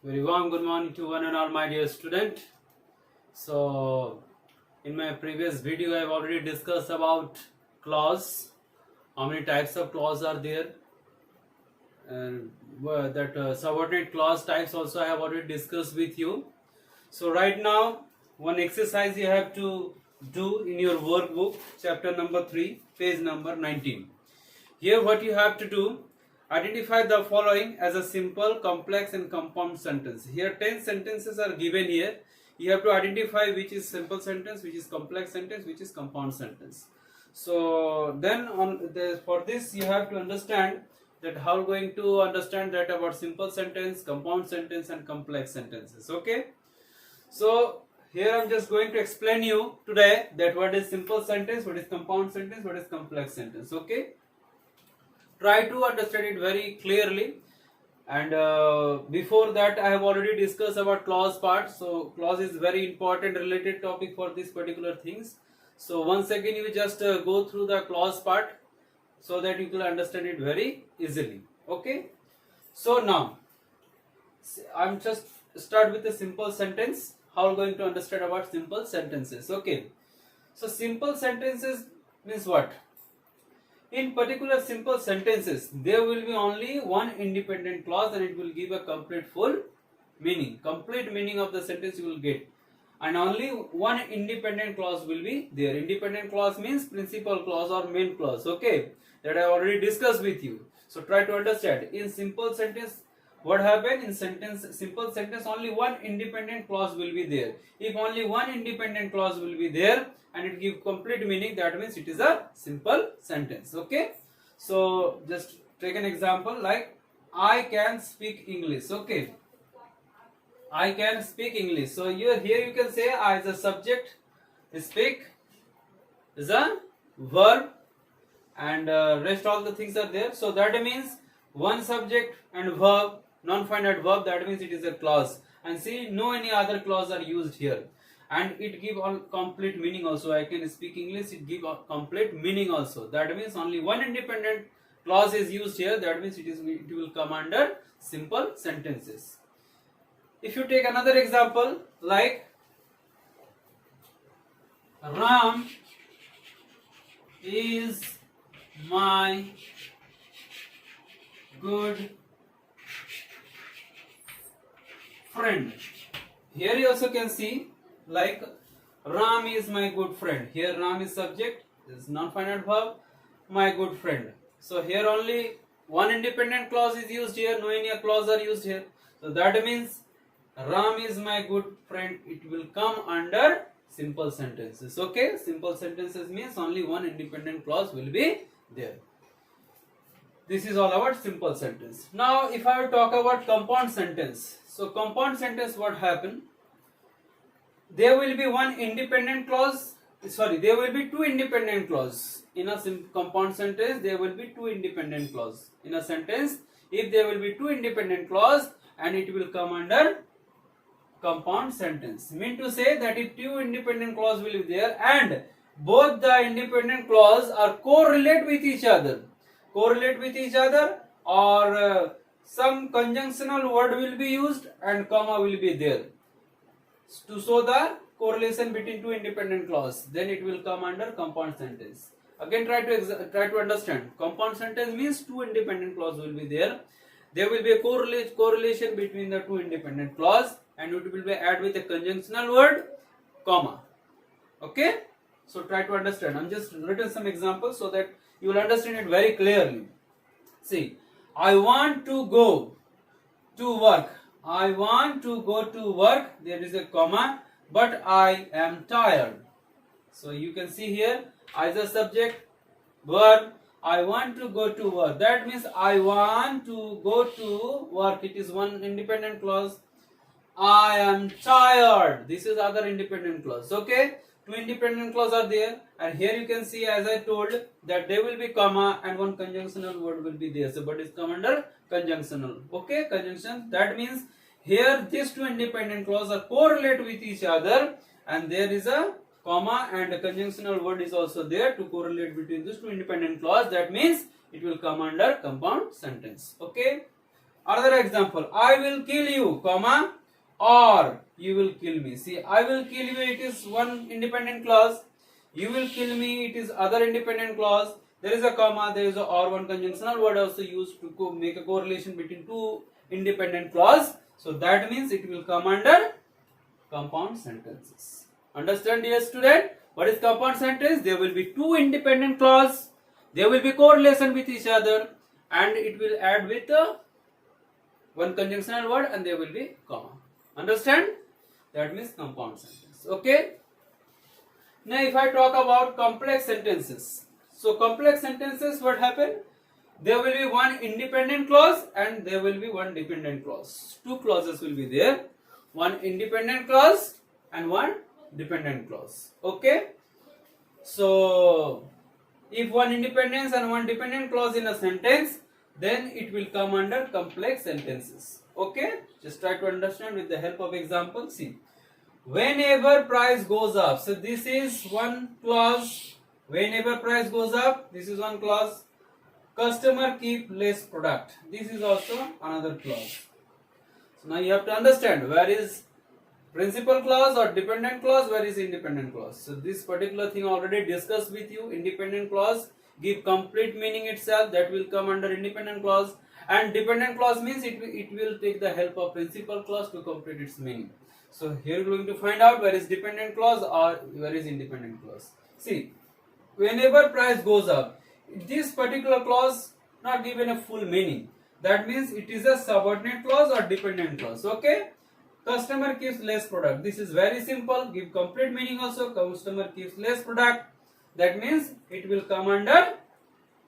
Very warm good morning to one and all my dear student. So in my previous video I have already discussed about clause, how many types of clause are there, and that subordinate clause types also I have already discussed with you. So right now one exercise you have to do in your workbook, chapter number 3, page number 19. Here what you have to do, identify the following as a simple, complex and compound sentence. Here 10 sentences are given here. You have to identify which is simple sentence, which is complex sentence, which is compound sentence. So then for this you have to understand that how going to understand that about simple sentence, compound sentence and complex sentences. Okay. So here I'm just going to explain you today that what is simple sentence, what is compound sentence, what is complex sentence. Okay. Try to understand it very clearly, and before that I have already discussed about clause part. So clause is very important related topic for these particular things. So once again you just go through the clause part so that you will understand it very easily. Okay, so now I'm just start with a simple sentence. How are going to understand about simple sentences? Okay, so simple sentences means what? In particular simple sentences, there will be only one independent clause and it will give a complete full meaning. Complete meaning of the sentence you will get. And only one independent clause will be there. Independent clause means principal clause or main clause. Okay, that I already discussed with you. So try to understand. In simple sentence, what happened? In simple sentence, only one independent clause will be there. If only one independent clause will be there and it gives complete meaning, that means it is a simple sentence. Okay, so just take an example like I can speak English. Okay, I can speak English. So here you can say I is a subject, speak is a verb, and rest all the things are there. So that means one subject and verb, non-finite verb, that means it is a clause. And see, no any other clause are used here, and it give all complete meaning also. I can speak English, it give a complete meaning also. That means only one independent clause is used here. That means it will come under simple sentences. If you take another example like Ram is my good friend. Here you also can see like Ram is my good friend. Here Ram is subject, is non-finite verb, my good friend. So here only one independent clause is used here, no any clause are used here. So that means Ram is my good friend, it will come under simple sentences. Okay, simple sentences means only one independent clause will be there. This is all about simple sentence. Now if I will talk about compound sentence, so compound sentence, what happen? There will be one independent clause, there will be two independent clause. In a compound sentence there will be two independent clause. In a sentence, if there will be two independent clause, and it will come under compound sentence. Mean to say that if two independent clause will be there and both the independent clause are correlate with each other, or some conjunctional word will be used and comma will be there to show the correlation between two independent clause, then it will come under compound sentence. Again try to understand. Compound sentence means two independent clause will be there. There will be a correlation between the two independent clause, and it will be add with a conjunctional word, comma. Okay, so try to understand. I'm just written some examples so that you will understand it very clearly. See, I want to go to work. I want to go to work. There is a comma, but I am tired. So you can see here, I is a subject, verb. I want to go to work. That means I want to go to work. It is one independent clause. I am tired. This is other independent clause. Okay, two independent clause are there, and here you can see, as I told, that there will be comma and one conjunctional word will be there. So but it's come under conjunctional. Okay, conjunction. That means here these two independent clause are correlate with each other, and there is a comma and a conjunctional word is also there to correlate between these two independent clause. That means it will come under compound sentence. Okay, Another example, I will kill you, comma, or you will kill me. See, I will kill you, it is one independent clause. You will kill me, it is other independent clause. There is a comma, there is a or, one conjunctional word also used to make a correlation between two independent clause. So that means it will come under compound sentences. Understand, dear student? What is compound sentence? There will be two independent clause. There will be correlation with each other, and it will add with one conjunctional word, and there will be comma. Understand? That means compound sentence. Okay. Now, if I talk about complex sentences, so complex sentences, what happen? There will be one independent clause and there will be one dependent clause. Two clauses will be there. One independent clause and one dependent clause. Okay. So, if one independence and one dependent clause in a sentence, then it will come under complex sentences. Okay. Just try to understand with the help of example. See. Whenever price goes up. So this is one clause. Whenever price goes up, this is one clause. Customer keep less product. This is also another clause. So now you have to understand where is principal clause or dependent clause, where is independent clause. So this particular thing already discussed with you. Independent clause give complete meaning itself, that will come under independent clause, and dependent clause means it will take the help of principal clause to complete its meaning. So here we are going to find out where is dependent clause or where is independent clause. See, whenever price goes up, this particular clause not given a full meaning. That means it is a subordinate clause or dependent clause. Okay. Customer keeps less product. This is very simple. Give complete meaning also. Customer keeps less product. That means it will come under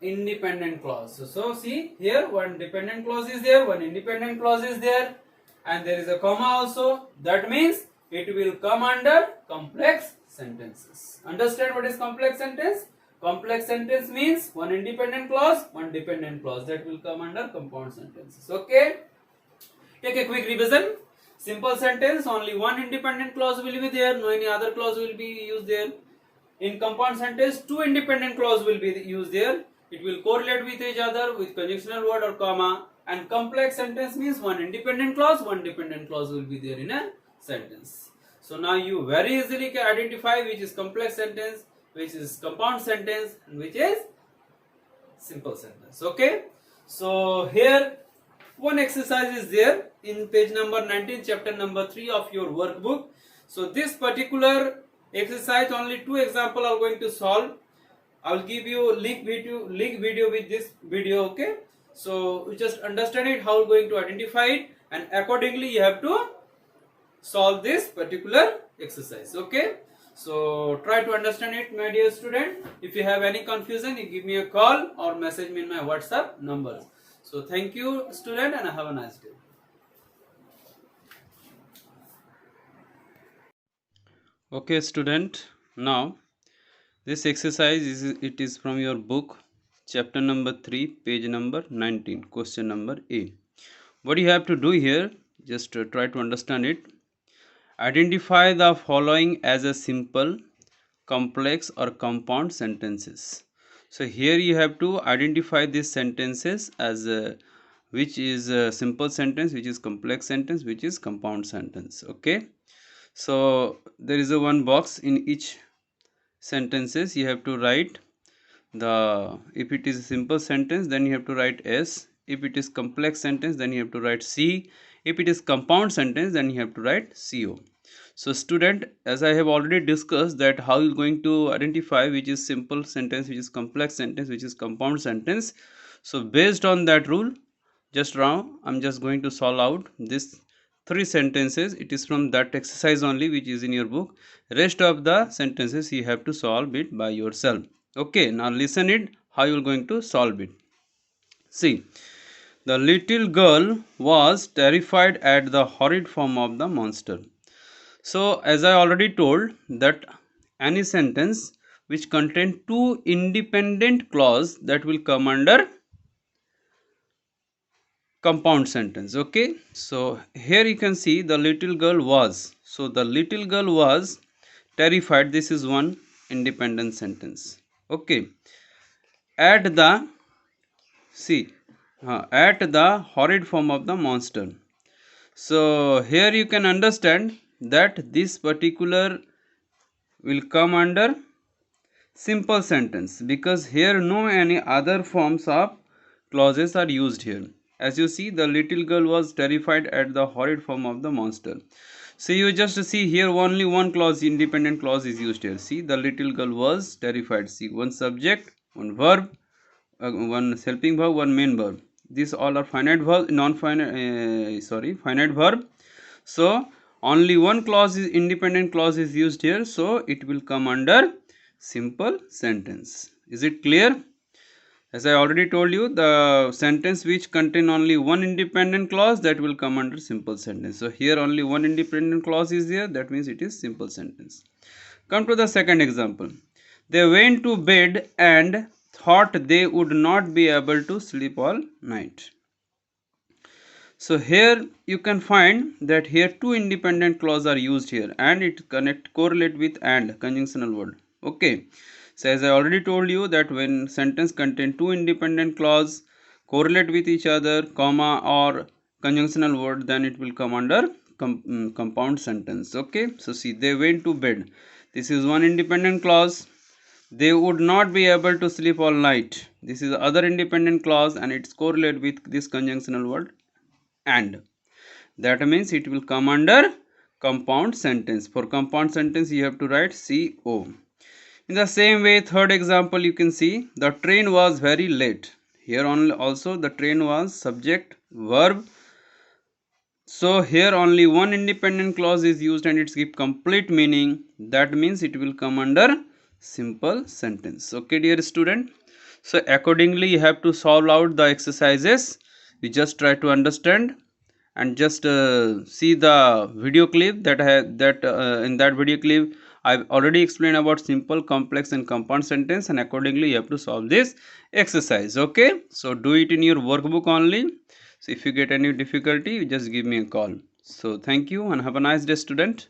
independent clause. So see here, one dependent clause is there, one independent clause is there, and there is a comma also. That means it will come under complex sentences. Understand what is complex sentence? Complex sentence means one independent clause, one dependent clause. That will come under compound sentences. Okay. Take a quick revision. Simple sentence, only one independent clause will be there, no any other clause will be used there. In compound sentence, two independent clause will be used there. It will correlate with each other with conjunctional word or comma. And complex sentence means one independent clause, one dependent clause will be there in a sentence. So now you very easily can identify which is complex sentence, which is compound sentence, and which is simple sentence. Okay. So here one exercise is there in page number 19, chapter number 3 of your workbook. So this particular exercise, only two examples are going to solve. I will give you link video with this video. Okay. So you just understand it, how going to identify it, and accordingly you have to solve this particular exercise. Okay. So try to understand it, my dear student. If you have any confusion, you give me a call or message me in my WhatsApp numbers. So thank you, student, and have a nice day. Okay, student. Now this exercise is from your book, chapter number 3, page number 19, question number A. What you have to do here, just try to understand it. Identify the following as a simple, complex or compound sentences. So here you have to identify these sentences as which is a simple sentence, which is complex sentence, which is compound sentence. Okay. So there is a one box in each sentences. You have to write the, if it is a simple sentence, then you have to write S. If it is complex sentence, then you have to write C. If it is compound sentence, then you have to write CO. So student, as I have already discussed that how you are going to identify which is simple sentence, which is complex sentence, which is compound sentence. So based on that rule, just now I'm just going to solve out this three sentences. It is from that exercise only which is in your book. Rest of the sentences you have to solve it by yourself. Okay, now listen it, how you are going to solve it. See, the little girl was terrified at the horrid form of the monster. So as I already told that any sentence which contain two independent clause, that will come under compound sentence. Okay, so here you can see the little girl was. So the little girl was terrified. This is one independent sentence. Okay, at the, see, at the horrid form of the monster. So here you can understand that this particular will come under simple sentence, because here no any other forms of clauses are used here. As you see, the little girl was terrified at the horrid form of the monster. So you just see here only one clause, independent clause is used here. See, the little girl was terrified. See, one subject, one verb, one helping verb, one main verb. These all are finite verb, non-finite, finite verb. So only one clause is independent clause is used here. So it will come under simple sentence. Is it clear? As I already told you, the sentence which contain only one independent clause, that will come under simple sentence. So here only one independent clause is there, that means it is simple sentence. Come to the second example. They went to bed and thought they would not be able to sleep all night. So here you can find that here two independent clauses are used here, and it correlate with and conjunctional word. Okay. So as I already told you that when sentence contain two independent clause correlate with each other, comma or conjunctional word, then it will come under compound sentence. Okay. So see, they went to bed. This is one independent clause. They would not be able to sleep all night. This is the other independent clause, and it's correlate with this conjunctional word and. That means it will come under compound sentence. For compound sentence you have to write CO. In the same way, third example, you can see the train was very late. Here only also the train was subject verb. So here only one independent clause is used and it's give complete meaning. That means it will come under simple sentence. Okay, dear student. So accordingly you have to solve out the exercises. You just try to understand and just see the video clip that in that video clip I've already explained about simple, complex and compound sentence, and accordingly you have to solve this exercise. Okay, so do it in your workbook only. So if you get any difficulty, you just give me a call. So thank you and have a nice day, student.